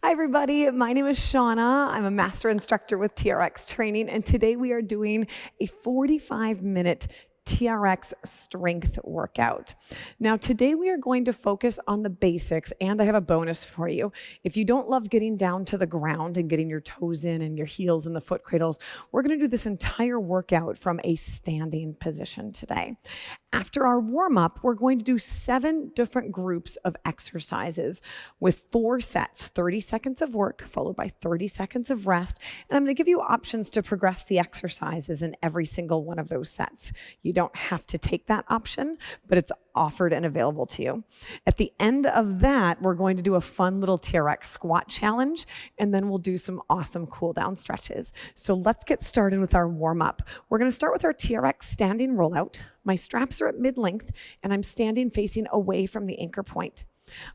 Hi everybody, my name is Shana. I'm a master instructor with TRX Training, and today we are doing a 45-minute TRX strength workout. Now today we are going to focus on the basics, and I have a bonus for you. If you don't love getting down to the ground and getting your toes in and your heels in the foot cradles, we're going to do this entire workout from a standing position today. After our warm-up, we're going to do 7 different groups of exercises with 4 sets, 30 seconds of work followed by 30 seconds of rest. And I'm going to give you options to progress the exercises in every single one of those sets. You don't have to take that option, but it's offered and available to you. At the end of that, we're going to do a fun little TRX squat challenge, and then we'll do some awesome cool down stretches. So let's get started with our warm-up. We're going to start with our TRX standing rollout. My straps are at mid-length, and I'm standing facing away from the anchor point.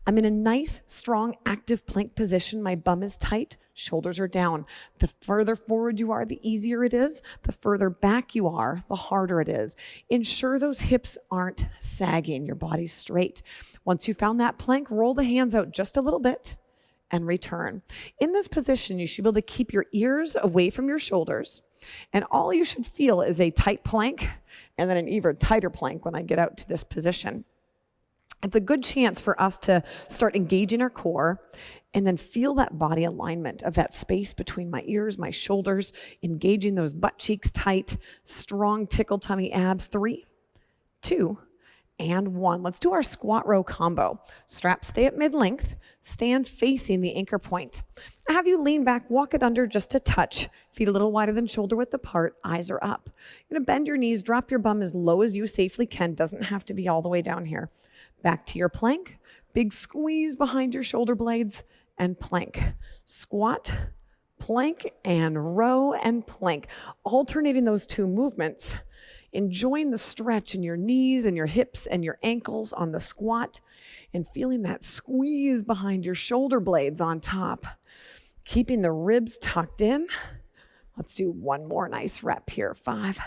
I'm in a nice, strong, active plank position. My bum is tight, shoulders are down. The further forward you are, the easier it is. The further back you are, the harder it is. Ensure those hips aren't sagging, your body's straight. Once you found that plank, roll the hands out just a little bit and return. In this position, you should be able to keep your ears away from your shoulders, and all you should feel is a tight plank and then an even tighter plank when I get out to this position. It's a good chance for us to start engaging our core and then feel that body alignment of that space between my ears, my shoulders, engaging those butt cheeks tight, strong tickle tummy abs. 3, 2, and 1. Let's do our squat row combo. Straps stay at mid-length, stand facing the anchor point. I have you lean back, walk it under just a touch, feet a little wider than shoulder width apart, eyes are up. You're gonna bend your knees, drop your bum as low as you safely can, doesn't have to be all the way down here. Back to your plank, big squeeze behind your shoulder blades, and plank. Squat, plank, and row, and plank. Alternating those 2 movements. Enjoying the stretch in your knees and your hips and your ankles on the squat, and feeling that squeeze behind your shoulder blades on top. Keeping the ribs tucked in. Let's do one more nice rep here. 5,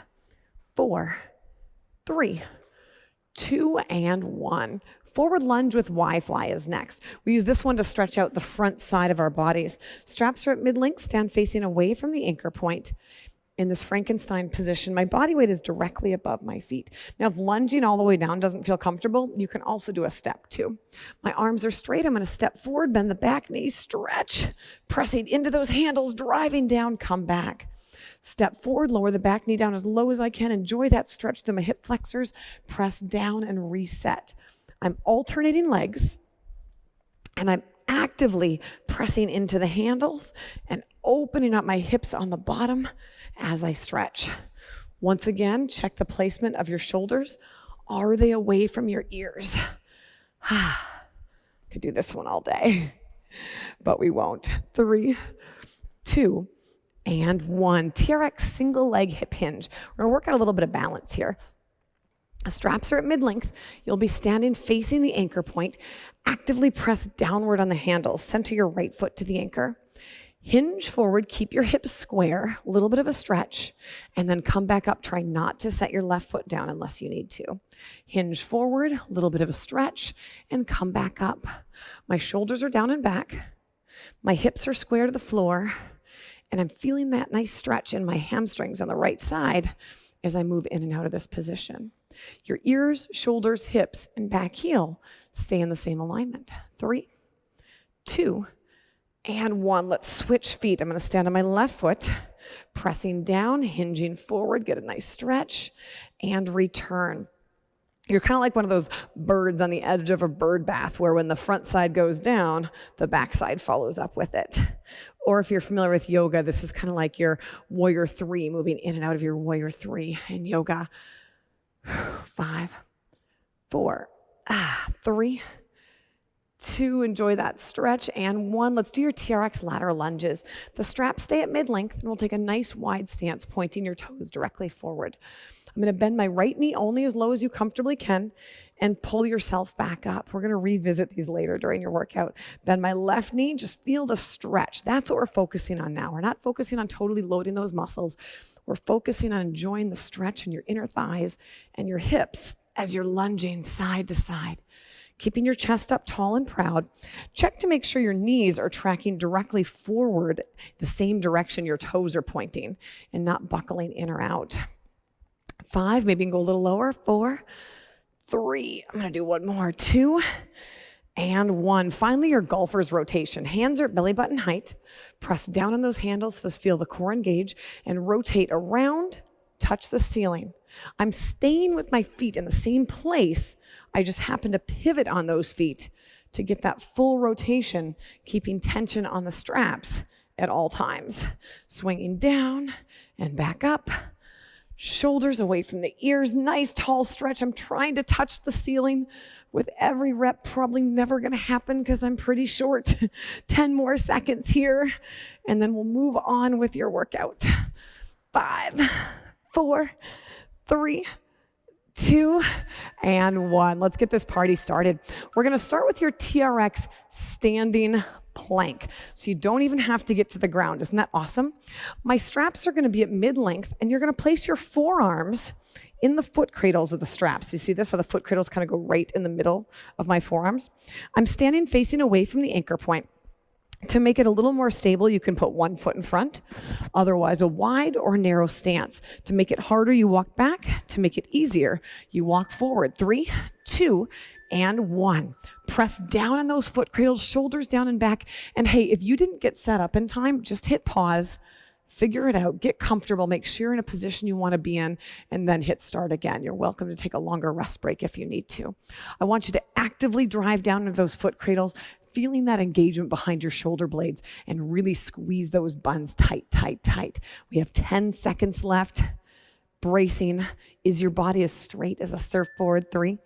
4, 3, 2, and 1. Forward lunge with Y-fly is next. We use this one to stretch out the front side of our bodies. Straps are at mid-length, stand facing away from the anchor point. In this Frankenstein position, my body weight is directly above my feet. Now, if lunging all the way down doesn't feel comfortable, you can also do a step too. My arms are straight. I'm going to step forward, bend the back knee, stretch, pressing into those handles, driving down, come back. Step forward, lower the back knee down as low as I can. Enjoy that stretch through my hip flexors. Press down and reset. I'm alternating legs, and I'm actively pressing into the handles and opening up my hips on the bottom as I stretch. Once again, check the placement of your shoulders. Are they away from your ears? Could do this one all day, but we won't. 3, 2, and 1. TRX Single Leg Hip Hinge. We're going to work out a little bit of balance here. Straps are at mid-length. You'll be standing facing the anchor point. Actively press downward on the handles. Center your right foot to the anchor. Hinge forward, keep your hips square, a little bit of a stretch, and then come back up. Try not to set your left foot down unless you need to. Hinge forward, a little bit of a stretch, and come back up. My shoulders are down and back. My hips are square to the floor, and I'm feeling that nice stretch in my hamstrings on the right side as I move in and out of this position. Your ears, shoulders, hips, and back heel stay in the same alignment. 3, 2, and 1. Let's switch feet. I'm going to stand on my left foot, pressing down, hinging forward, get a nice stretch, and return. You're kind of like one of those birds on the edge of a bird bath where when the front side goes down, the back side follows up with it. Or if you're familiar with yoga, this is kind of like your warrior 3, moving in and out of your warrior 3 in yoga. 5, 4, 3, 2, enjoy that stretch, and 1. Let's do your TRX Ladder Lunges. The straps stay at mid-length, and we'll take a nice wide stance, pointing your toes directly forward. I'm going to bend my right knee only as low as you comfortably can and pull yourself back up. We're going to revisit these later during your workout. Bend my left knee, just feel the stretch. That's what we're focusing on now. We're not focusing on totally loading those muscles. We're focusing on enjoying the stretch in your inner thighs and your hips as you're lunging side to side. keeping your chest up tall and proud. Check to make sure your knees are tracking directly forward, the same direction your toes are pointing, and not buckling in or out. 5, maybe you can go a little lower. 4, 3, I'm gonna do one more. 2, and 1. Finally, your golfer's rotation. Hands are at belly button height. Press down on those handles, feel the core engage, and rotate around, touch the ceiling. I'm staying with my feet in the same place. I just happen to pivot on those feet to get that full rotation, keeping tension on the straps at all times. Swinging down and back up. Shoulders away from the ears. Nice tall stretch. I'm trying to touch the ceiling with every rep. Probably never going to happen because I'm pretty short. 10 more seconds here, and then we'll move on with your workout. 5, 4, 3, 2, and 1. Let's get this party started. We're going to start with your TRX Standing Plank. So you don't even have to get to the ground. Isn't that awesome? My straps are going to be at mid-length, and you're going to place your forearms in the foot cradles of the straps. You see this? So the foot cradles kind of go right in the middle of my forearms. I'm standing facing away from the anchor point. To make it a little more stable, you can put one foot in front, otherwise a wide or narrow stance. To make it harder, you walk back. To make it easier, you walk forward. 3, 2, and 1. Press down on those foot cradles, shoulders down and back. And hey, if you didn't get set up in time, just hit pause, figure it out, get comfortable, make sure you're in a position you want to be in, and then hit start again. You're welcome to take a longer rest break if you need to. I want you to actively drive down into those foot cradles, feeling that engagement behind your shoulder blades, and really squeeze those buns tight, tight, tight. We have 10 seconds left. Bracing. Is your body as straight as a surfboard? 3,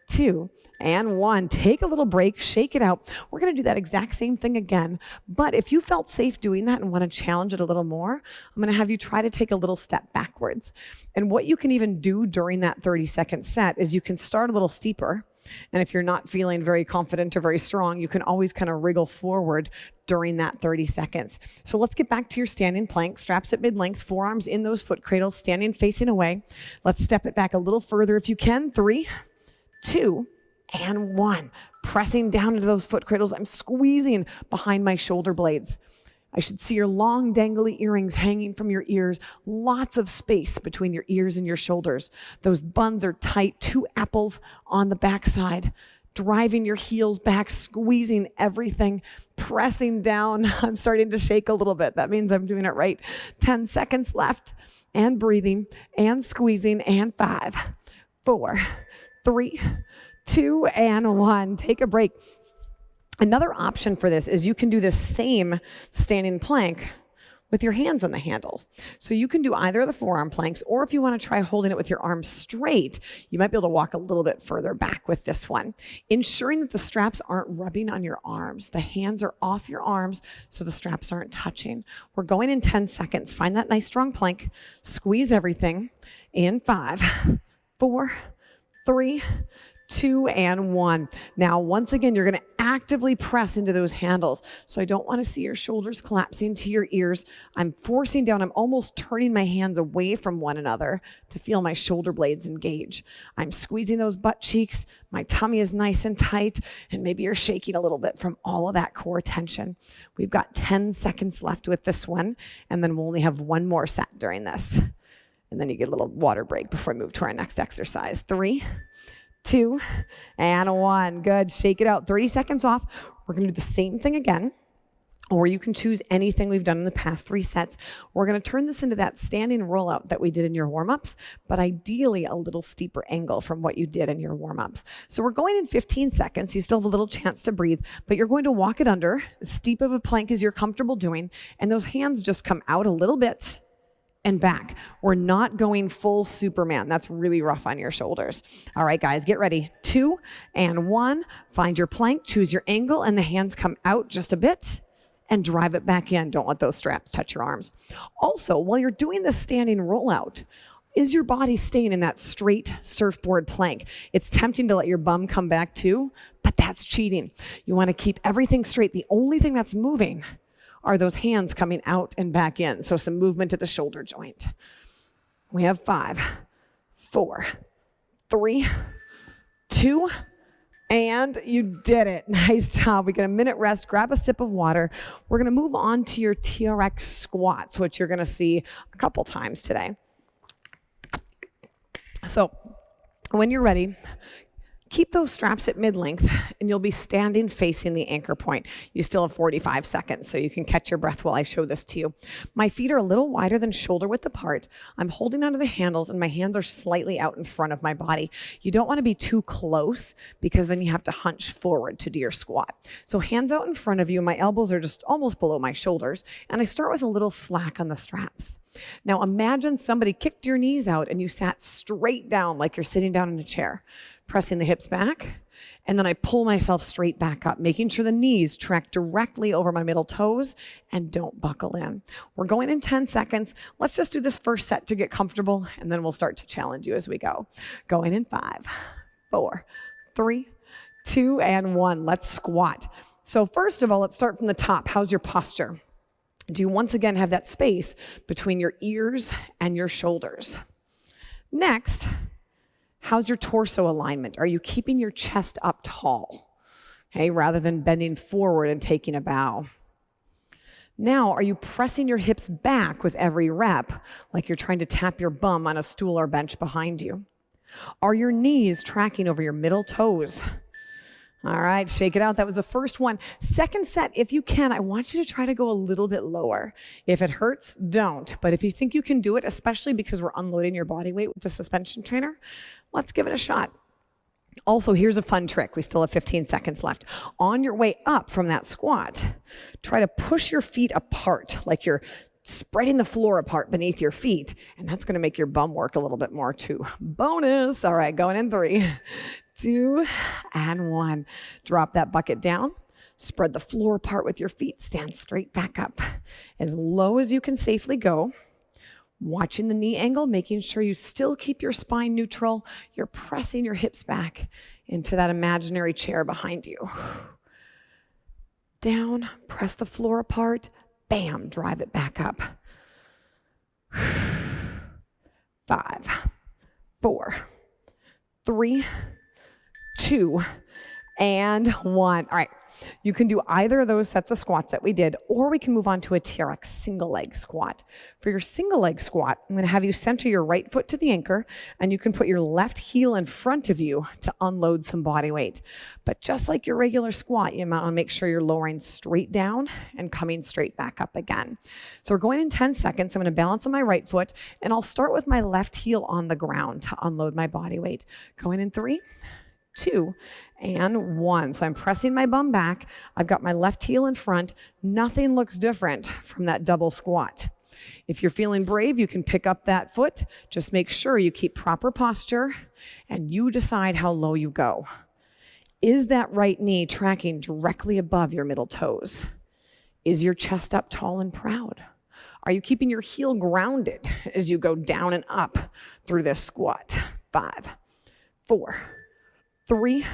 2, and 1. Take a little break, shake it out. We're going to do that exact same thing again. But if you felt safe doing that and want to challenge it a little more, I'm going to have you try to take a little step backwards. And what you can even do during that 30-second set is you can start a little steeper. And if you're not feeling very confident or very strong, you can always kind of wriggle forward during that 30 seconds. So let's get back to your standing plank. Straps at mid-length, forearms in those foot cradles, standing facing away. Let's step it back a little further if you can. 3, 2, and 1. Pressing down into those foot cradles. I'm squeezing behind my shoulder blades. I should see your long dangly earrings hanging from your ears. Lots of space between your ears and your shoulders. Those buns are tight, 2 apples on the backside. Driving your heels back, squeezing everything, pressing down. I'm starting to shake a little bit. That means I'm doing it right. 10 seconds left, and breathing, and squeezing, and 5, 4, 3, 2, and 1. Take a break. Another option for this is you can do the same standing plank with your hands on the handles. So you can do either of the forearm planks, or if you want to try holding it with your arms straight, you might be able to walk a little bit further back with this one. Ensuring that the straps aren't rubbing on your arms. The hands are off your arms so the straps aren't touching. We're going in 10 seconds. Find that nice strong plank. Squeeze everything in 5, 4, 3, 2, and 1. Now, once again, you're going to actively press into those handles. So I don't want to see your shoulders collapsing to your ears. I'm forcing down. I'm almost turning my hands away from one another to feel my shoulder blades engage. I'm squeezing those butt cheeks. My tummy is nice and tight, and maybe you're shaking a little bit from all of that core tension. We've got 10 seconds left with this one, and then we'll only have one more set during this. And then you get a little water break before we move to our next exercise. 3, 2, and 1. Good. Shake it out. 30 seconds off. We're going to do the same thing again, or you can choose anything we've done in the past 3 sets. We're going to turn this into that standing rollout that we did in your warm-ups, but ideally a little steeper angle from what you did in your warm-ups. So we're going in 15 seconds. You still have a little chance to breathe, but you're going to walk it under as steep of a plank as you're comfortable doing, and those hands just come out a little bit and back. We're not going full Superman. That's really rough on your shoulders. All right, guys, get ready. 2, and 1. Find your plank, choose your angle, and the hands come out just a bit and drive it back in. Don't let those straps touch your arms. Also, while you're doing the standing rollout, is your body staying in that straight surfboard plank? It's tempting to let your bum come back too, but that's cheating. You want to keep everything straight. The only thing that's moving are those hands coming out and back in. So some movement at the shoulder joint. We have 5, 4, 3, 2, And you did it. Nice job. We get a minute rest, grab a sip of water. We're going to move on to your TRX squats, which you're going to see a couple times today. So when you're ready, keep those straps at mid-length and you'll be standing facing the anchor point. You still have 45 seconds, so you can catch your breath while I show this to you. My feet are a little wider than shoulder width apart. I'm holding onto the handles and my hands are slightly out in front of my body. You don't want to be too close because then you have to hunch forward to do your squat. So hands out in front of you, my elbows are just almost below my shoulders, and I start with a little slack on the straps. Now imagine somebody kicked your knees out and you sat straight down like you're sitting down in a chair, pressing the hips back, and then I pull myself straight back up, making sure the knees track directly over my middle toes and don't buckle in. We're going in 10 seconds. Let's just do this first set to get comfortable, and then we'll start to challenge you as we go. Going in 5, 4, 3, 2, and 1. Let's squat. So first of all, let's start from the top. How's your posture? Do you once again have that space between your ears and your shoulders? Next, how's your torso alignment? Are you keeping your chest up tall, okay, rather than bending forward and taking a bow? Now, are you pressing your hips back with every rep, like you're trying to tap your bum on a stool or bench behind you? Are your knees tracking over your middle toes? All right, shake it out. That was the first one. Second set, if you can, I want you to try to go a little bit lower. If it hurts, don't. But if you think you can do it, especially because we're unloading your body weight with the suspension trainer, let's give it a shot. Also, here's a fun trick. We still have 15 seconds left. On your way up from that squat, try to push your feet apart, like you're spreading the floor apart beneath your feet, and that's going to make your bum work a little bit more too. Bonus. All right, going in 3, 2, and 1. Drop that bucket down. Spread the floor apart with your feet. Stand straight back up. As low as you can safely go. Watching the knee angle, making sure you still keep your spine neutral. You're pressing your hips back into that imaginary chair behind you. Down, press the floor apart. Bam, drive it back up. 5, 4, 3, 2, and 1. All right, you can do either of those sets of squats that we did, or we can move on to a TRX single leg squat. For your single leg squat, I'm going to have you center your right foot to the anchor, and you can put your left heel in front of you to unload some body weight. But just like your regular squat, you want to make sure you're lowering straight down and coming straight back up again. So we're going in 10 seconds. I'm going to balance on my right foot, and I'll start with my left heel on the ground to unload my body weight. Going in 3, 2, and 1. So I'm pressing my bum back. I've got my left heel in front. Nothing looks different from that double squat. If you're feeling brave, you can pick up that foot. Just make sure you keep proper posture and you decide how low you go. Is that right knee tracking directly above your middle toes? Is your chest up tall and proud? Are you keeping your heel grounded as you go down and up through this squat? 5, 4, 3,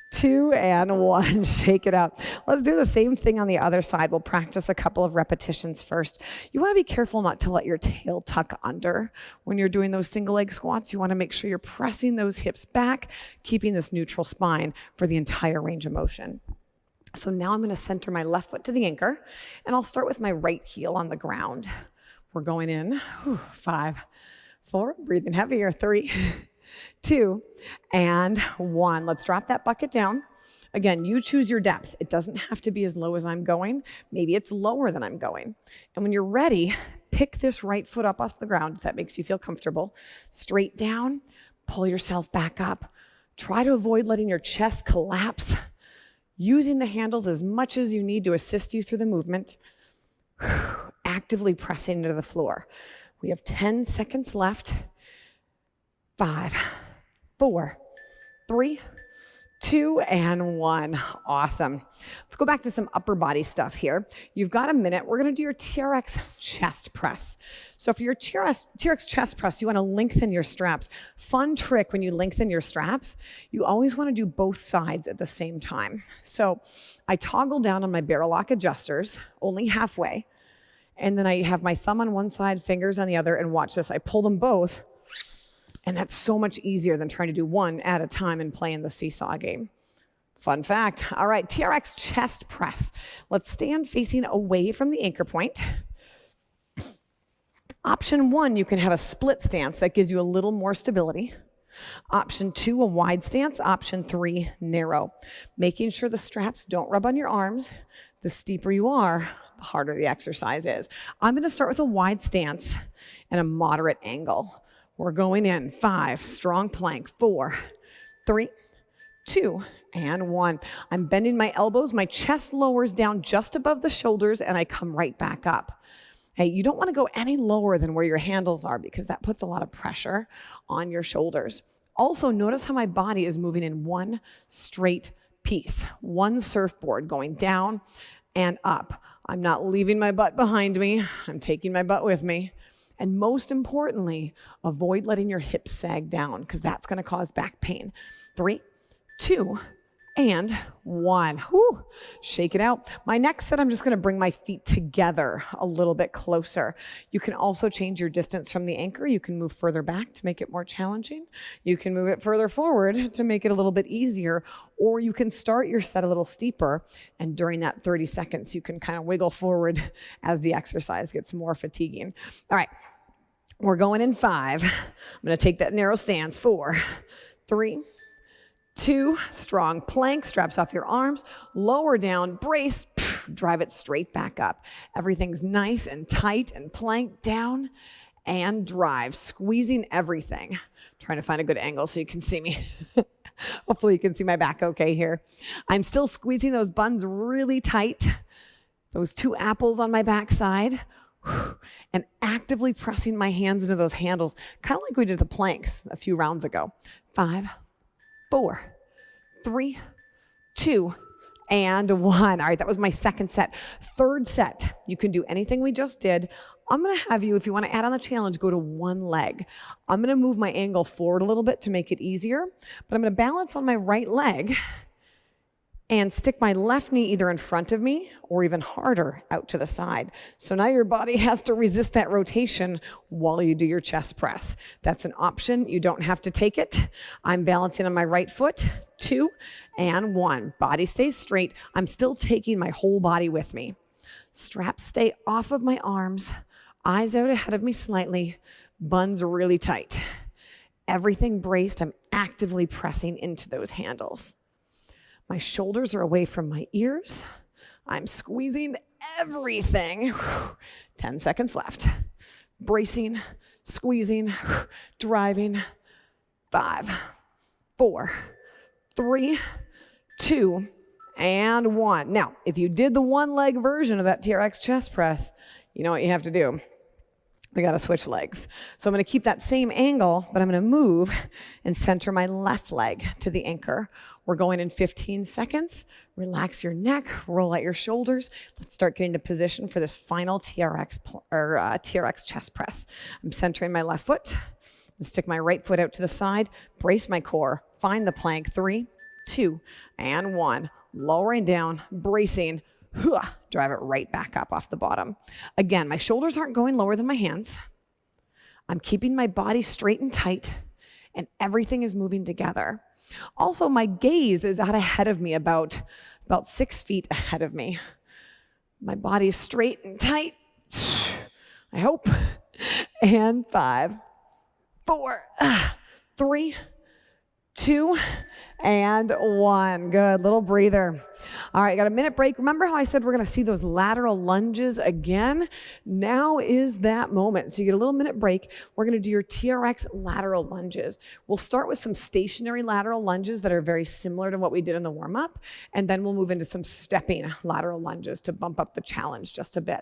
2, and 1. Shake it out. Let's do the same thing on the other side. We'll practice a couple of repetitions first. You want to be careful not to let your tail tuck under when you're doing those single leg squats. You want to make sure you're pressing those hips back, keeping this neutral spine for the entire range of motion. So now I'm going to center my left foot to the anchor, and I'll start with my right heel on the ground. We're going in 5, 4, breathing heavier, 3, 2, and 1. Let's drop that bucket down. Again, you choose your depth. It doesn't have to be as low as I'm going. Maybe it's lower than I'm going. And when you're ready, pick this right foot up off the ground if that makes you feel comfortable. Straight down, pull yourself back up. Try to avoid letting your chest collapse. Using the handles as much as you need to assist you through the movement. Actively pressing into the floor. We have 10 seconds left. 5, 4, 3, 2, and 1. Awesome. Let's go back to some upper body stuff here. You've got a minute. We're going to do your TRX Chest Press. So for your TRX Chest Press, you want to lengthen your straps. Fun trick when you lengthen your straps, you always want to do both sides at the same time. So I toggle down on my barrel lock adjusters, only halfway, and then I have my thumb on one side, fingers on the other, and watch this. I pull them both. And that's so much easier than trying to do one at a time and playing the seesaw game. Fun fact. All right, TRX Chest Press. Let's stand facing away from the anchor point. Option 1, you can have a split stance that gives you a little more stability. Option 2, a wide stance. Option 3, narrow. Making sure the straps don't rub on your arms. The steeper you are, the harder the exercise is. I'm going to start with a wide stance and a moderate angle. We're going in 5, strong plank, 4, 3, 2, and 1. I'm bending my elbows, my chest lowers down just above the shoulders, and I come right back up. Hey, you don't want to go any lower than where your handles are because that puts a lot of pressure on your shoulders. Also, notice how my body is moving in one straight piece, one surfboard going down and up. I'm not leaving my butt behind me. I'm taking my butt with me. And most importantly, avoid letting your hips sag down because that's going to cause back pain. 3, 2, and 1. Whew. Shake it out. My next set, I'm just going to bring my feet together a little bit closer. You can also change your distance from the anchor. You can move further back to make it more challenging. You can move it further forward to make it a little bit easier, or you can start your set a little steeper, and during that 30 seconds, you can kind of wiggle forward as the exercise gets more fatiguing. All right, we're going in 5. I'm going to take that narrow stance. 4, 3, 2, strong plank, straps off your arms, lower down, brace, drive it straight back up. Everything's nice and tight and plank down and drive, squeezing everything. Trying to find a good angle so you can see me. Hopefully you can see my back okay here. I'm still squeezing those buns really tight, those 2 apples on my backside, and actively pressing my hands into those handles, kind of like we did the planks a few rounds ago. 5, 4, 3, 2, and 1. All right, that was my second set. Third set, you can do anything we just did. I'm going to have you, if you want to add on the challenge, go to one leg. I'm going to move my angle forward a little bit to make it easier, but I'm going to balance on my right leg and stick my left knee either in front of me or even harder out to the side. So now your body has to resist that rotation while you do your chest press. That's an option. You don't have to take it. I'm balancing on my right foot. 2 and 1. Body stays straight. I'm still taking my whole body with me. Straps stay off of my arms. Eyes out ahead of me slightly. Buns really tight. Everything braced. I'm actively pressing into those handles. My shoulders are away from my ears. I'm squeezing everything. 10 seconds left. Bracing, squeezing, driving. 5, 4, 3, 2, and 1. Now, if you did the one leg version of that TRX chest press, you know what you have to do. We got to switch legs. So I'm going to keep that same angle, but I'm going to move and center my left leg to the anchor. We're going in 15 seconds. Relax your neck, roll out your shoulders. Let's start getting to position for this final TRX chest press. I'm centering my left foot. I'm going to stick my right foot out to the side, brace my core, find the plank. 3, 2, and 1. Lowering down, bracing. Drive it right back up off the bottom. Again, my shoulders aren't going lower than my hands. I'm keeping my body straight and tight, and everything is moving together. Also, my gaze is out ahead of me, about 6 feet ahead of me. My body is straight and tight, I hope. And 5, 4, 3, 2, and 1. Good, little breather. All right, got a minute break. Remember how I said we're going to see those lateral lunges again? Now is that moment. So you get a little minute break. We're going to do your TRX lateral lunges. We'll start with some stationary lateral lunges that are very similar to what we did in the warm-up, and then we'll move into some stepping lateral lunges to bump up the challenge just a bit.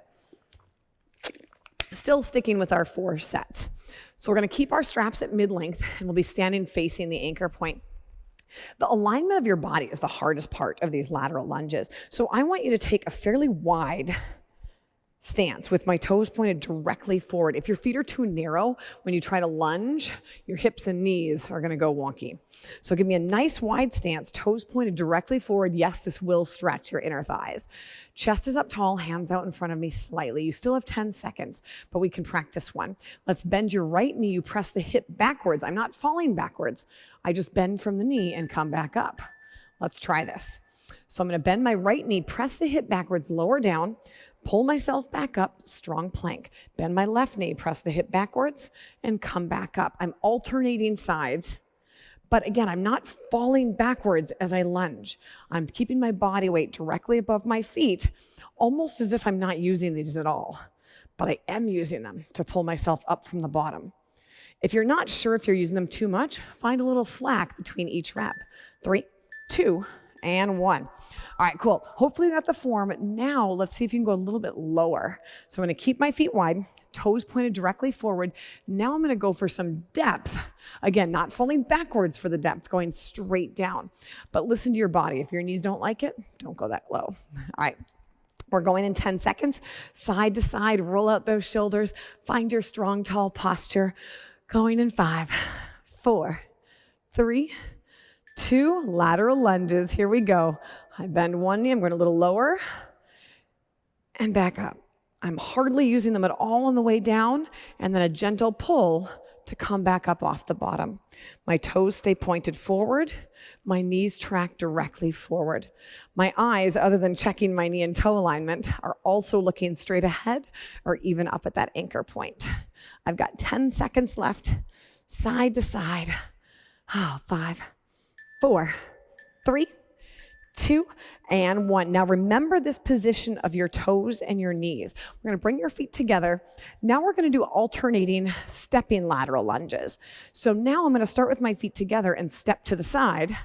Still sticking with our 4 sets. So we're going to keep our straps at mid-length, and we'll be standing facing the anchor point. The alignment of your body is the hardest part of these lateral lunges. So I want you to take a fairly wide stance with my toes pointed directly forward. If your feet are too narrow, when you try to lunge, your hips and knees are going to go wonky. So give me a nice wide stance, toes pointed directly forward. Yes, this will stretch your inner thighs. Chest is up tall, hands out in front of me slightly. You still have 10 seconds, but we can practice one. Let's bend your right knee. You press the hip backwards. I'm not falling backwards. I just bend from the knee and come back up. Let's try this. So I'm going to bend my right knee, press the hip backwards, lower down, pull myself back up, strong plank. Bend my left knee, press the hip backwards, and come back up. I'm alternating sides. But again, I'm not falling backwards as I lunge. I'm keeping my body weight directly above my feet, almost as if I'm not using these at all. But I am using them to pull myself up from the bottom. If you're not sure if you're using them too much, find a little slack between each rep. 3, 2, and 1. All right, cool. Hopefully you got the form. Now let's see if you can go a little bit lower. So I'm going to keep my feet wide, toes pointed directly forward. Now I'm going to go for some depth. Again, not falling backwards for the depth, going straight down. But listen to your body. If your knees don't like it, don't go that low. All right. We're going in 10 seconds. Side to side, roll out those shoulders. Find your strong, tall posture. Going in 5, 4, 3, 2, lateral lunges. Here we go. I bend one knee. I'm going a little lower and back up. I'm hardly using them at all on the way down, and then a gentle pull to come back up off the bottom. My toes stay pointed forward. My knees track directly forward. My eyes, other than checking my knee and toe alignment, are also looking straight ahead or even up at that anchor point. I've got 10 seconds left, side to side. 5, 4, 3, 2, and 1. Now remember this position of your toes and your knees. We're going to bring your feet together. Now we're going to do alternating stepping lateral lunges. So now I'm going to start with my feet together and step to the side,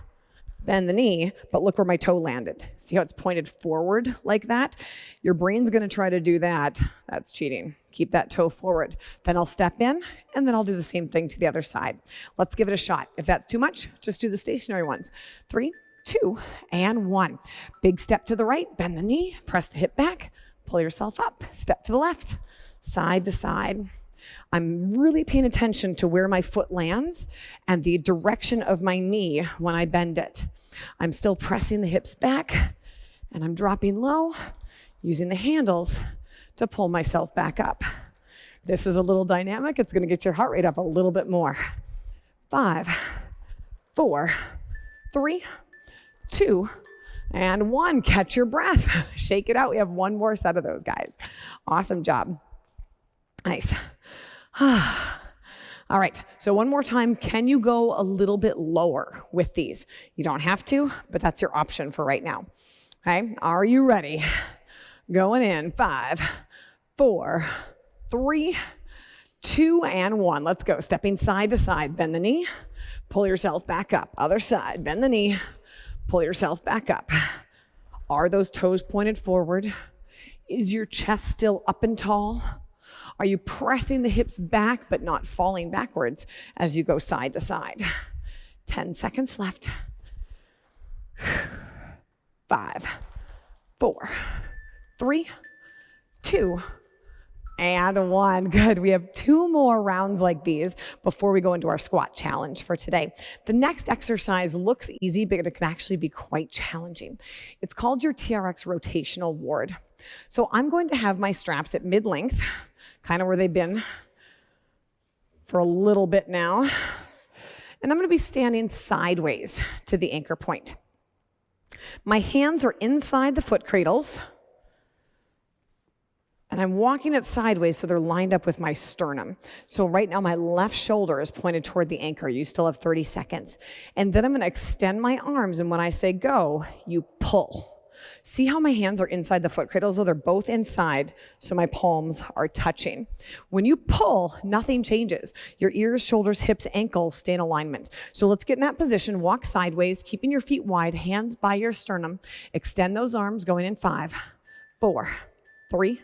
bend the knee, but look where my toe landed. See how it's pointed forward like that? Your brain's going to try to do that. That's cheating. Keep that toe forward. Then I'll step in, and then I'll do the same thing to the other side. Let's give it a shot. If that's too much, just do the stationary ones. 3, 2, and 1. Big step to the right, bend the knee, press the hip back, pull yourself up, step to the left, side to side. I'm really paying attention to where my foot lands and the direction of my knee when I bend it. I'm still pressing the hips back, and I'm dropping low, using the handles to pull myself back up. This is a little dynamic. It's going to get your heart rate up a little bit more. 5, 4, 3, 2, and 1. Catch your breath. Shake it out. We have one more set of those, guys. Awesome job. Nice. All right, so one more time. Can you go a little bit lower with these? You don't have to, but that's your option for right now. Okay, are you ready? Going in 5, 4, 3, 2, and 1. Let's go. Stepping side to side. Bend the knee. Pull yourself back up. Other side. Bend the knee. Pull yourself back up. Are those toes pointed forward? Is your chest still up and tall? Are you pressing the hips back but not falling backwards as you go side to side? 10 seconds left. 5, 4, 3, 2, and 1. Good. We have 2 more rounds like these before we go into our squat challenge for today. The next exercise looks easy, but it can actually be quite challenging. It's called your Trx Rotational Ward. So I'm going to have my straps at mid-length, kind of where they've been for a little bit now. And I'm going to be standing sideways to the anchor point. My hands are inside the foot cradles, and I'm walking it sideways so they're lined up with my sternum. So right now my left shoulder is pointed toward the anchor. You still have 30 seconds. And then I'm going to extend my arms, and when I say go, you pull. See how my hands are inside the foot cradles? So they're both inside, so my palms are touching. When you pull, nothing changes. Your ears, shoulders, hips, ankles stay in alignment. So let's get in that position. Walk sideways, keeping your feet wide, hands by your sternum. Extend those arms, going in 5, 4, 3,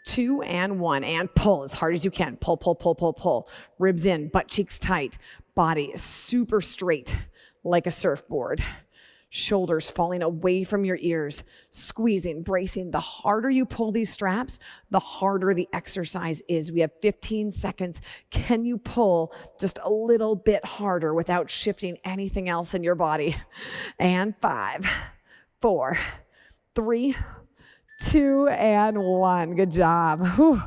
2, and 1. And pull as hard as you can. Pull, pull, pull, pull, pull. Ribs in, butt cheeks tight. Body is super straight like a surfboard. Shoulders falling away from your ears, squeezing, bracing. The harder you pull these straps, the harder the exercise is. We have 15 seconds. Can you pull just a little bit harder without shifting anything else in your body? And 5, 4, 3, 2, and 1. Good job. Whew.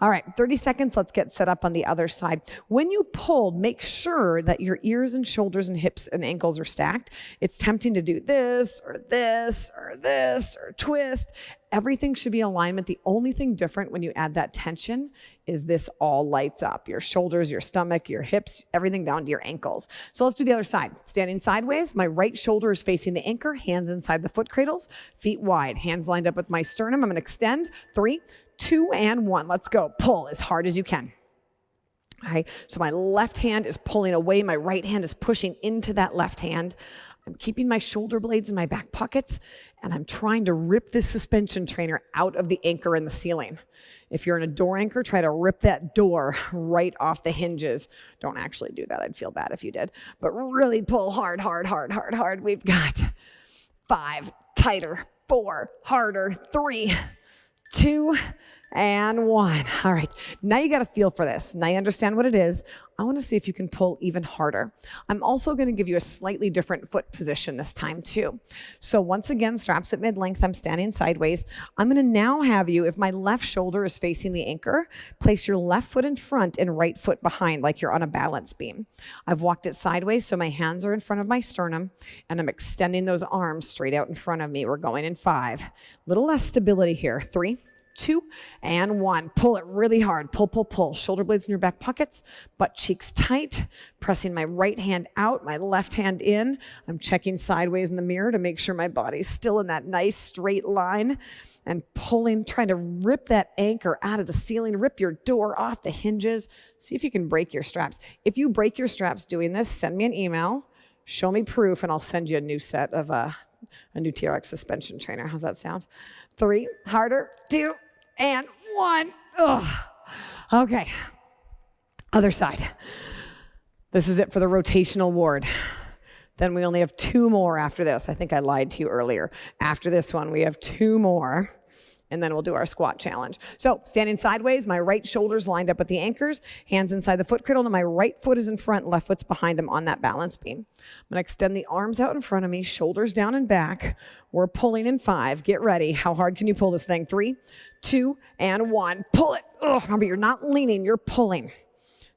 All right, 30 seconds. Let's get set up on the other side. When you pull, make sure that your ears and shoulders and hips and ankles are stacked. It's tempting to do this or this or this or twist. Everything should be in alignment. The only thing different when you add that tension is this all lights up. Your shoulders, your stomach, your hips, everything down to your ankles. So let's do the other side. Standing sideways, my right shoulder is facing the anchor, hands inside the foot cradles, feet wide, hands lined up with my sternum. I'm gonna extend, 3, 2, and 1. Let's go. Pull as hard as you can. All right, so my left hand is pulling away, my right hand is pushing into that left hand. I'm keeping my shoulder blades in my back pockets, and I'm trying to rip this suspension trainer out of the anchor in the ceiling. If you're in a door anchor, try to rip that door right off the hinges. Don't actually do that. I'd feel bad if you did. But really pull hard, hard, hard, hard, hard. We've got 5, tighter, 4, harder, 3, 2, and 1. All right, now you got a feel for this. Now you understand what it is. I want to see if you can pull even harder. I'm also going to give you a slightly different foot position this time too. So once again, straps at mid-length, I'm standing sideways. I'm going to now have you, if my left shoulder is facing the anchor, place your left foot in front and right foot behind like you're on a balance beam. I've walked it sideways so my hands are in front of my sternum and I'm extending those arms straight out in front of me. We're going in 5. Little less stability here. 3, 2, and 1. Pull it really hard. Pull, pull, pull. Shoulder blades in your back pockets, butt cheeks tight, pressing my right hand out, my left hand in. I'm checking sideways in the mirror to make sure my body's still in that nice straight line and pulling, trying to rip that anchor out of the ceiling, rip your door off the hinges. See if you can break your straps. If you break your straps doing this, send me an email, show me proof, and I'll send you a new set of a new TRX suspension trainer. How's that sound? 3, harder, 2, and 1. Ugh. Okay, other side. This is it for the rotational ward. Then we only have 2 more after this. I think I lied to you earlier. After this one, we have 2 more, and then we'll do our squat challenge. So standing sideways, my right shoulder's lined up with the anchors, hands inside the foot cradle, and my right foot is in front, left foot's behind him on that balance beam. I'm gonna extend the arms out in front of me, shoulders down and back. We're pulling in 5. Get ready. How hard can you pull this thing? 3, 2, and 1. Pull it. Ugh, remember, you're not leaning, you're pulling.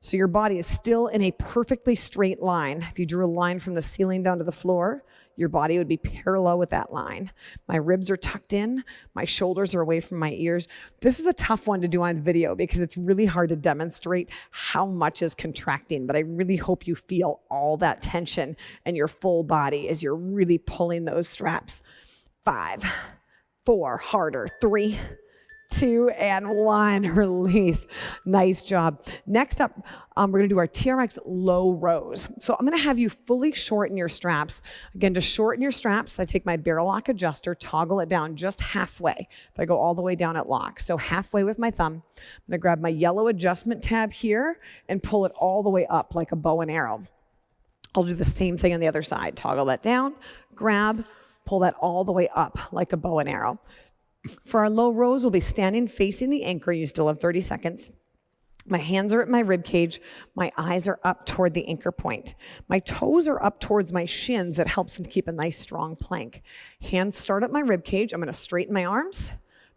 So your body is still in a perfectly straight line. If you drew a line from the ceiling down to the floor, your body would be parallel with that line. My ribs are tucked in. My shoulders are away from my ears. This is a tough one to do on video because it's really hard to demonstrate how much is contracting, but I really hope you feel all that tension in your full body as you're really pulling those straps. 5, 4, harder, 3, 2, and 1, release. Nice job. Next up, we're gonna do our TRX Low Rows. So I'm gonna have you fully shorten your straps. Again, to shorten your straps, I take my barrel lock adjuster, toggle it down just halfway. If I go all the way down at lock, so halfway with my thumb, I'm gonna grab my yellow adjustment tab here and pull it all the way up like a bow and arrow. I'll do the same thing on the other side. Toggle that down, grab, pull that all the way up like a bow and arrow. For our low rows, we'll be standing facing the anchor. You still have 30 seconds. My hands are at my rib cage. My eyes are up toward the anchor point. My toes are up towards my shins. That helps to keep a nice strong plank. Hands start at my rib cage. I'm going to straighten my arms.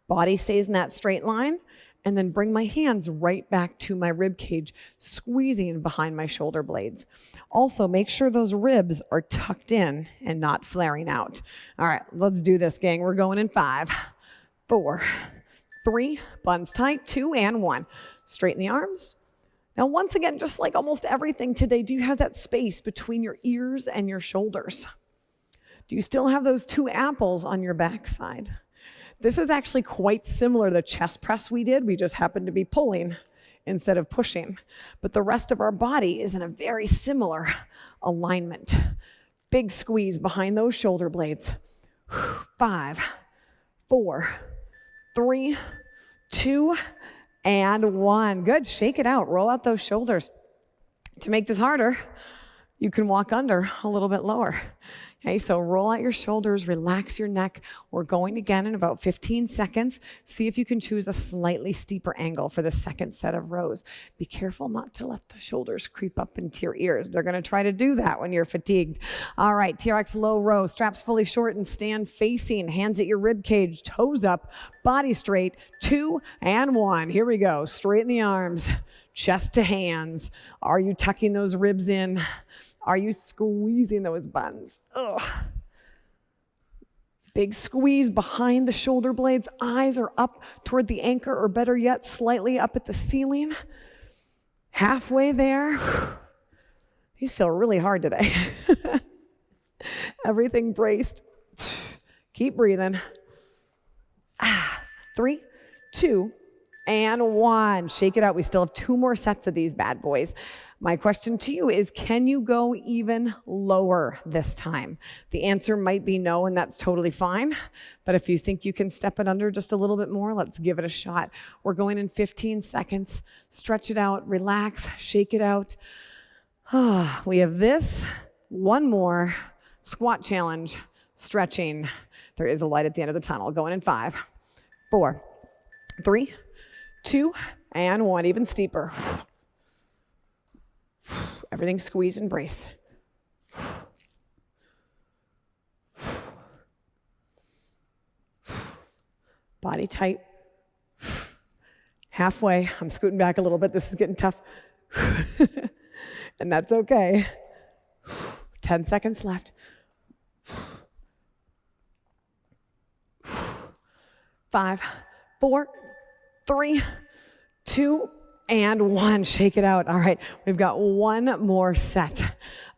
Body stays in that straight line. And then bring my hands right back to my rib cage, squeezing behind my shoulder blades. Also, make sure those ribs are tucked in and not flaring out. All right, let's do this, gang. We're going in 5, 4, 3, buns tight, 2, and 1. Straighten the arms. Now, once again, just like almost everything today, do you have that space between your ears and your shoulders? Do you still have those 2 apples on your backside? This is actually quite similar to the chest press we did. We just happened to be pulling instead of pushing. But the rest of our body is in a very similar alignment. Big squeeze behind those shoulder blades. 5, 4, 3, 2, and 1. Good, shake it out. Roll out those shoulders. To make this harder, you can walk under a little bit lower. Okay, so roll out your shoulders, relax your neck. We're going again in about 15 seconds. See if you can choose a slightly steeper angle for the second set of rows. Be careful not to let the shoulders creep up into your ears. They're gonna try to do that when you're fatigued. All right, TRX Low Row, straps fully shortened, stand facing, hands at your rib cage, toes up, body straight, 2 and 1. Here we go. Straighten the arms, chest to hands. Are you tucking those ribs in? Are you squeezing those buns? Ugh. Big squeeze behind the shoulder blades. Eyes are up toward the anchor, or better yet, slightly up at the ceiling. Halfway there. These feel really hard today. Everything braced. Keep breathing. 3, 2, and 1. Shake it out. We still have 2 more sets of these bad boys. My question to you is, can you go even lower this time? The answer might be no, and that's totally fine. But if you think you can step it under just a little bit more, let's give it a shot. We're going in 15 seconds. Stretch it out, relax, shake it out. We have this, 1 more, squat challenge, stretching. There is a light at the end of the tunnel. Going in 5, 4, 3, 2, and 1. Even steeper. Everything squeezed and braced. Body tight. Halfway. I'm scooting back a little bit. This is getting tough. And that's okay. 10 seconds left. 5, 4, 3, 2, and 1. Shake it out. All right, we've got 1 more set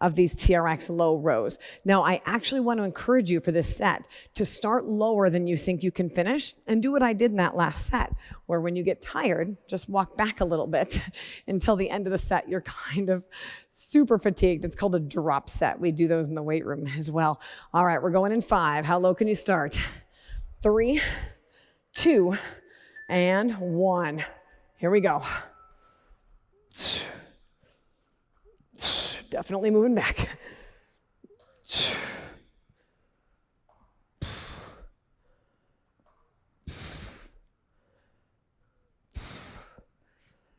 of these TRX low rows. Now, I actually want to encourage you for this set to start lower than you think you can finish and do what I did in that last set, where when you get tired, just walk back a little bit until the end of the set. You're kind of super fatigued. It's called a drop set. We do those in the weight room as well. All right, we're going in 5. How low can you start? 3, 2, and 1. Here we go. Definitely moving back.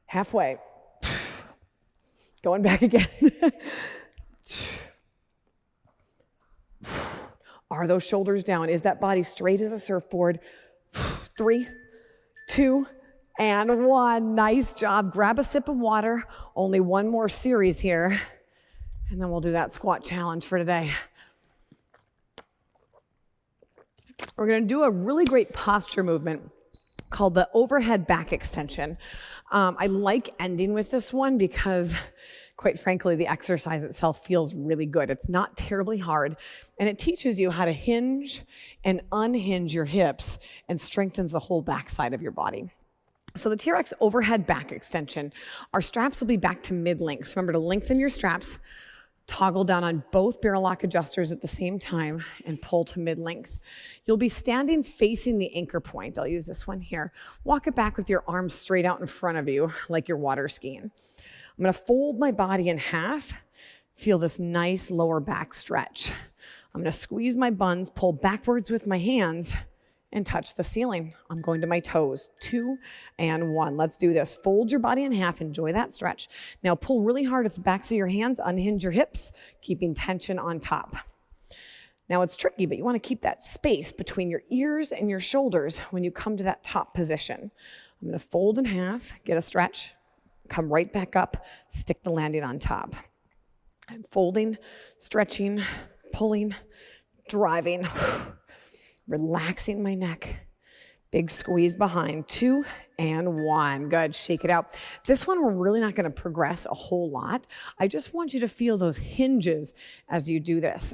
Halfway. Going back again. Are those shoulders down? Is that body straight as a surfboard? 3, 2, and 1. Nice job. Grab a sip of water. Only 1 more series here. And then we'll do that squat challenge for today. We're going to do a really great posture movement called the overhead back extension. I like ending with this one because, quite frankly, the exercise itself feels really good. It's not terribly hard, and it teaches you how to hinge and unhinge your hips and strengthens the whole backside of your body. So the TRX overhead back extension, our straps will be back to mid-length. Remember to lengthen your straps, toggle down on both barrel lock adjusters at the same time, and pull to mid-length. You'll be standing facing the anchor point. I'll use this one here. Walk it back with your arms straight out in front of you like you're water skiing. I'm going to fold my body in half. Feel this nice lower back stretch. I'm going to squeeze my buns, pull backwards with my hands, and touch the ceiling. I'm going to my toes. 2 and 1. Let's do this. Fold your body in half. Enjoy that stretch. Now pull really hard at the backs of your hands. Unhinge your hips, keeping tension on top. Now it's tricky, but you want to keep that space between your ears and your shoulders when you come to that top position. I'm going to fold in half, get a stretch, come right back up, stick the landing on top. I'm folding, stretching, pulling, driving. Relaxing my neck. Big squeeze behind. 2 and 1. Good. Shake it out. This one, we're really not going to progress a whole lot. I just want you to feel those hinges as you do this.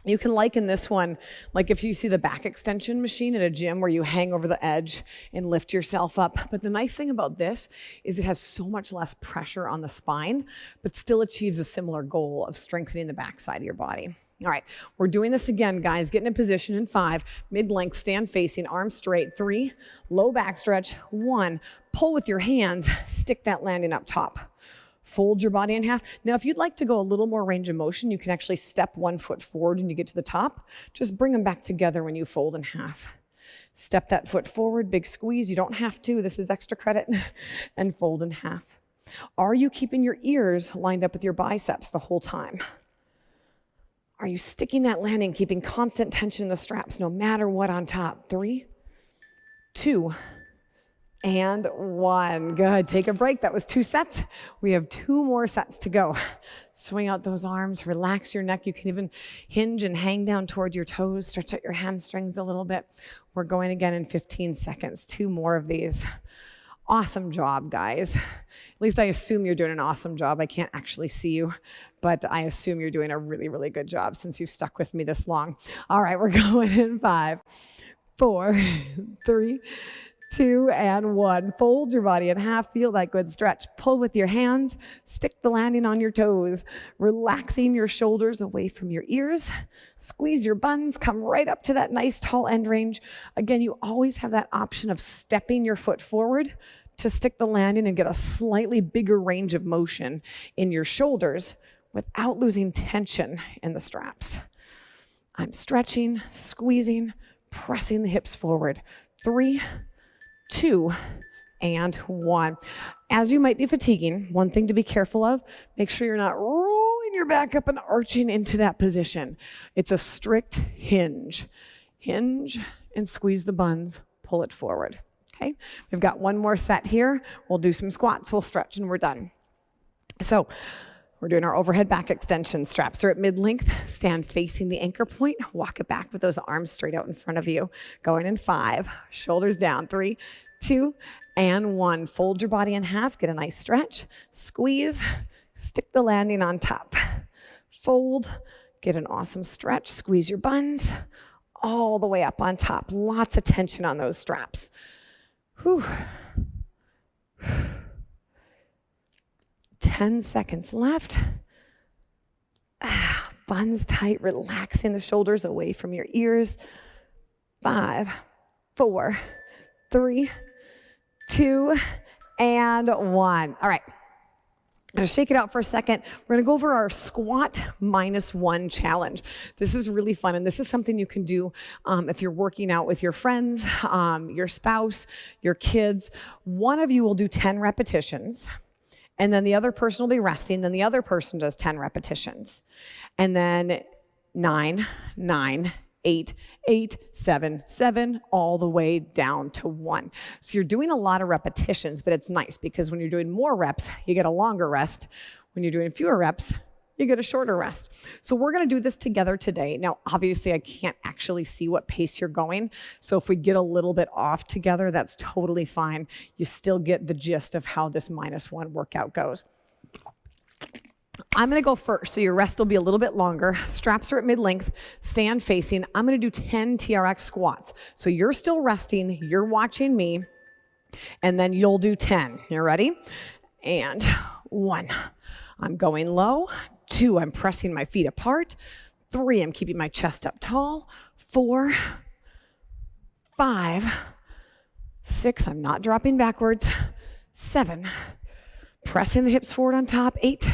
You can liken this one, like if you see the back extension machine at a gym where you hang over the edge and lift yourself up. But the nice thing about this is it has so much less pressure on the spine, but still achieves a similar goal of strengthening the backside of your body. All right, we're doing this again, guys. Get in a position in 5, mid-length, stand facing, arms straight. 3, low back stretch. 1, pull with your hands, stick that landing up top. Fold your body in half. Now, if you'd like to go a little more range of motion, you can actually step 1 foot forward when you get to the top. Just bring them back together when you fold in half. Step that foot forward, big squeeze. You don't have to. This is extra credit. And fold in half. Are you keeping your ears lined up with your biceps the whole time? Are you sticking that landing, keeping constant tension in the straps no matter what on top? 3, 2, and 1. Good. Take a break. That was 2 sets. We have 2 more sets to go. Swing out those arms, relax your neck. You can even hinge and hang down toward your toes, stretch out your hamstrings a little bit. We're going again in 15 seconds. 2 more of these. Awesome job, guys. At least I assume you're doing an awesome job. I can't actually see you, but I assume you're doing a really, really good job since you've stuck with me this long. All right, we're going in 5, 4, 3, 2, and 1. Fold your body in half. Feel that good stretch. Pull with your hands. Stick the landing on your toes. Relaxing your shoulders away from your ears. Squeeze your buns. Come right up to that nice tall end range. Again, you always have that option of stepping your foot forward to stick the landing and get a slightly bigger range of motion in your shoulders without losing tension in the straps. I'm stretching, squeezing, pressing the hips forward. 3, 2, and 1. As you might be fatiguing, one thing to be careful of, make sure you're not rolling your back up and arching into that position. It's a strict hinge. Hinge and squeeze the buns, pull it forward. Okay, we've got 1 more set here. We'll do some squats, we'll stretch, and we're done. So we're doing our overhead back extension. Straps are at mid-length. Stand facing the anchor point. Walk it back with those arms straight out in front of you. Going in 5. Shoulders down. 3, 2, and 1. Fold your body in half. Get a nice stretch. Squeeze. Stick the landing on top. Fold. Get an awesome stretch. Squeeze your buns all the way up on top. Lots of tension on those straps. Whew. 10 seconds left. Buns tight, relaxing the shoulders away from your ears. 5, 4, 3, 2, and 1. All right. I'm going to shake it out for a second. We're going to go over our squat -1 challenge. This is really fun, and this is something you can do if you're working out with your friends, your spouse, your kids. One of you will do 10 repetitions. And then the other person will be resting. Then the other person does 10 repetitions. And then 9, 9, 8, 8, 7, 7, all the way down to 1. So you're doing a lot of repetitions, but it's nice because when you're doing more reps, you get a longer rest. When you're doing fewer reps, you get a shorter rest. So we're going to do this together today. Now, obviously, I can't actually see what pace you're going. So if we get a little bit off together, that's totally fine. You still get the gist of how this -1 workout goes. I'm going to go first, so your rest will be a little bit longer. Straps are at mid-length. Stand facing. I'm going to do 10 TRX squats. So you're still resting. You're watching me. And then you'll do 10. You ready? And 1. I'm going low. 2, I'm pressing my feet apart. 3, I'm keeping my chest up tall. 4, 5, 6, I'm not dropping backwards. 7, pressing the hips forward on top. 8,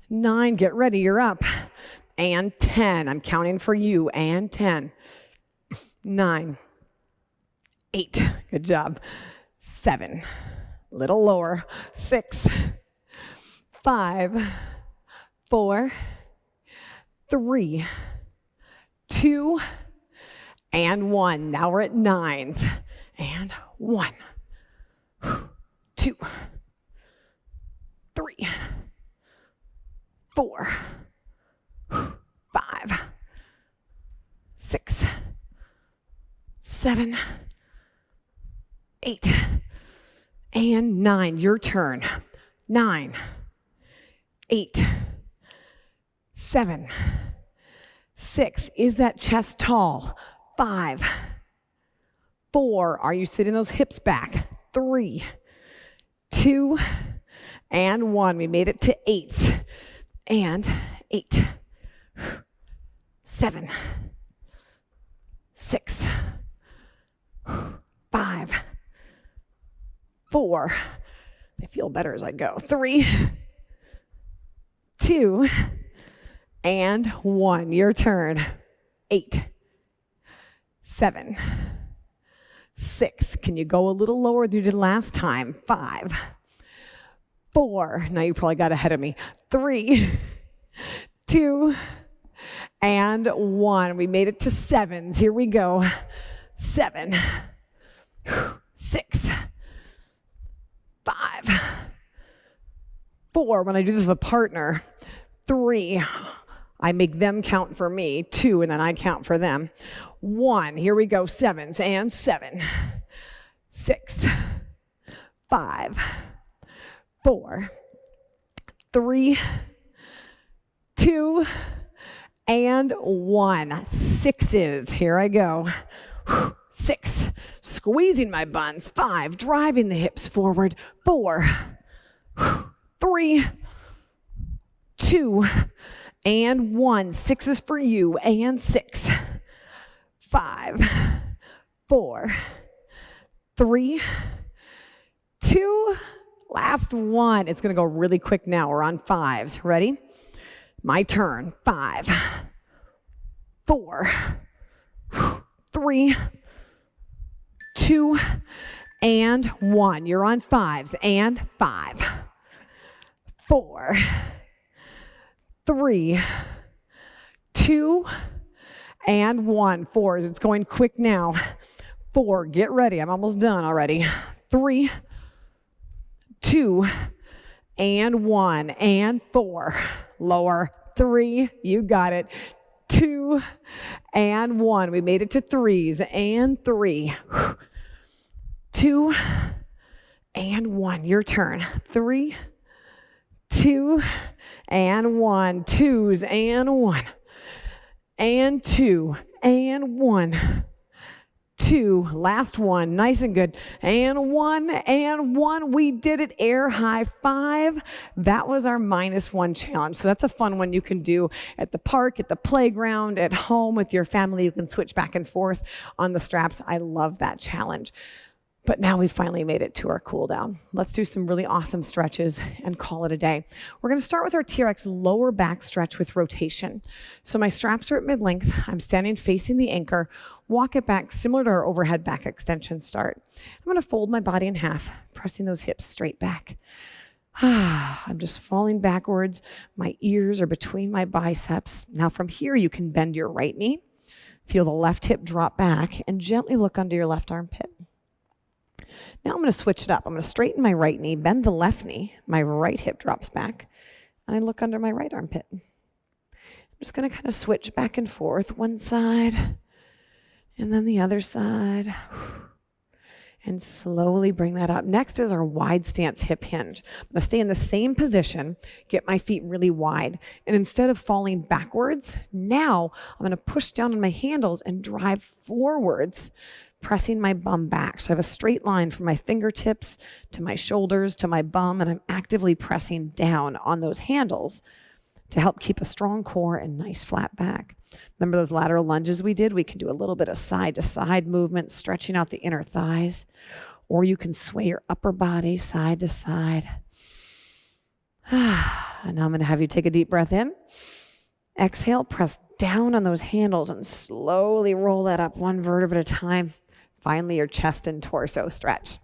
9, get ready, you're up. And 10, I'm counting for you. And 10, 9, 8, good job. 7, little lower. 6, 5, 4, 3, 2, and 1. Now we're at 9s. And 1, 2, 3, 4, 5, 6, 7, 8, and 9. Your turn. 9, 8, 7, 6. Is that chest tall? 5, 4. Are you sitting those hips back? 3, 2, and 1. We made it to 8s. And 8, 7, 6, 5, 4. They feel better as I go. 3, 2, and 1. Your turn. 8, 7, 6. Can you go a little lower than you did last time? 5, 4. Now you probably got ahead of me. 3, 2, and 1. We made it to 7s. Here we go. 7, 4, when I do this with a partner. 3, I make them count for me. 2, and then I count for them. 1, here we go, 7s, and 7, 6, 5, 4, 3, 2, and 1. 6s, here I go. 6, squeezing my buns. 5, driving the hips forward. 4, 3, 2, and 1. 6s for you, and 6, 5, 4, 3, 2, last one. It's going to go really quick now. We're on 5s. Ready? My turn. 5, 4, 3, 2, and 1. You're on 5s. And 5, 4, 3, 2, and 1. 4s. It's going quick now. 4. Get ready. I'm almost done already. 3, 2, and 1. And 4. Lower. 3. You got it. 2, and 1. We made it to 3s. And 3. 2, and 1. Your turn. 3, 2, and 1. 2s, and 1. And 2, and 1. 2, last one, nice and good. And 1, and 1. We did it. Air high 5. That was our -1 challenge. So that's a fun one you can do at the park, at the playground, at home with your family. You can switch back and forth on the straps. I love that challenge. But now we finally made it to our cool down. Let's do some really awesome stretches and call it a day. We're going to start with our TRX lower back stretch with rotation. So my straps are at mid-length. I'm standing facing the anchor. Walk it back similar to our overhead back extension start. I'm going to fold my body in half, pressing those hips straight back. I'm just falling backwards. My ears are between my biceps. Now from here, you can bend your right knee. Feel the left hip drop back and gently look under your left armpit. Now I'm going to switch it up. I'm going to straighten my right knee, bend the left knee. My right hip drops back, and I look under my right armpit. I'm just going to kind of switch back and forth, one side, and then the other side, and slowly bring that up. Next is our wide stance hip hinge. I'm going to stay in the same position, get my feet really wide, and instead of falling backwards, now I'm going to push down on my handles and drive forwards, pressing my bum back. So I have a straight line from my fingertips to my shoulders to my bum, and I'm actively pressing down on those handles to help keep a strong core and nice flat back. Remember those lateral lunges we did? We can do a little bit of side to side movement, stretching out the inner thighs, or you can sway your upper body side to side. And now I'm going to have you take a deep breath in. Exhale, press down on those handles and slowly roll that up one vertebra at a time. Finally, your chest and torso stretch.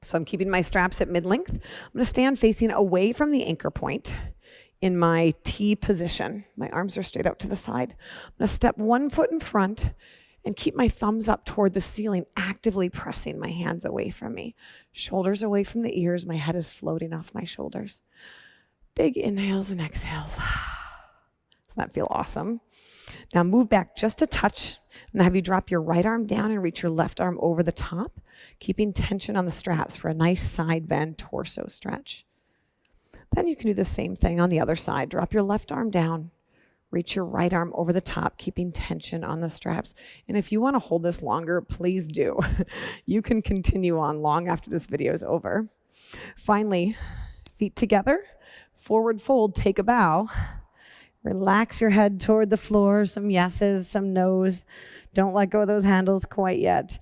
So I'm keeping my straps at mid-length. I'm going to stand facing away from the anchor point in my T position. My arms are straight out to the side. I'm going to step one foot in front and keep my thumbs up toward the ceiling, actively pressing my hands away from me. Shoulders away from the ears. My head is floating off my shoulders. Big inhales and exhales. Doesn't that feel awesome? Now move back just a touch and have you drop your right arm down and reach your left arm over the top, keeping tension on the straps for a nice side bend torso stretch. Then you can do the same thing on the other side. Drop your left arm down, reach your right arm over the top, keeping tension on the straps. And if you want to hold this longer, please do. You can continue on long after this video is over. Finally, feet together, forward fold, take a bow. Relax your head toward the floor, some yeses, some nos. Don't let go of those handles quite yet.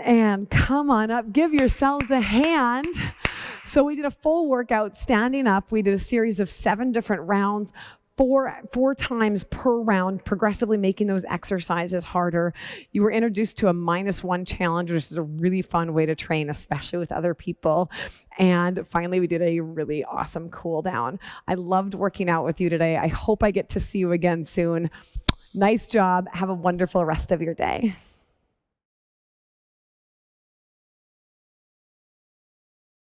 And come on up, give yourselves a hand. So we did a full workout standing up. We did a series of 7 different rounds, four times per round, progressively making those exercises harder. You were introduced to a -1 challenge, which is a really fun way to train, especially with other people. And finally, we did a really awesome cool down. I loved working out with you today. I hope I get to see you again soon. Nice job. Have a wonderful rest of your day.